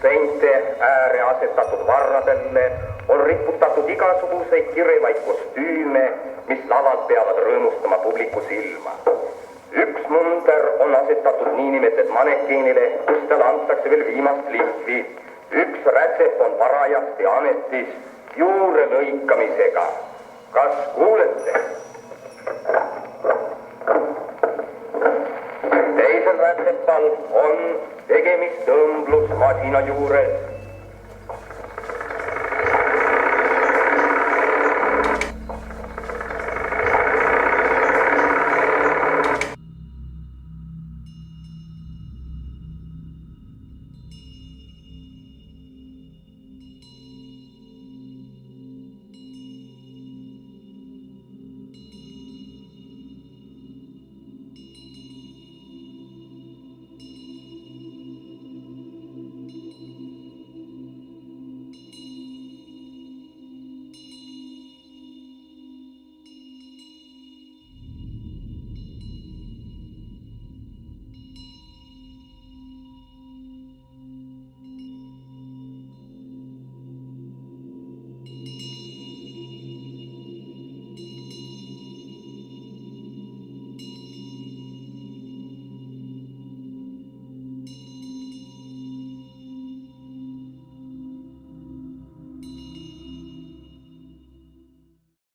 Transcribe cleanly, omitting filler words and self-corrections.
seinte ääre asetatud varradelle on riputatud igasuguseid kirevaid kostüüme, mis laval peavad rõõmustama publiku silma. Üks munder on asetatud niinimetatud manekeenile, kus talle antakse veel viimast lihvi. Üks rätsep on parajasti ametis juure lõikamisega. Kas kuulete? Teisel rätsepal on tegemist õmblusmasina juures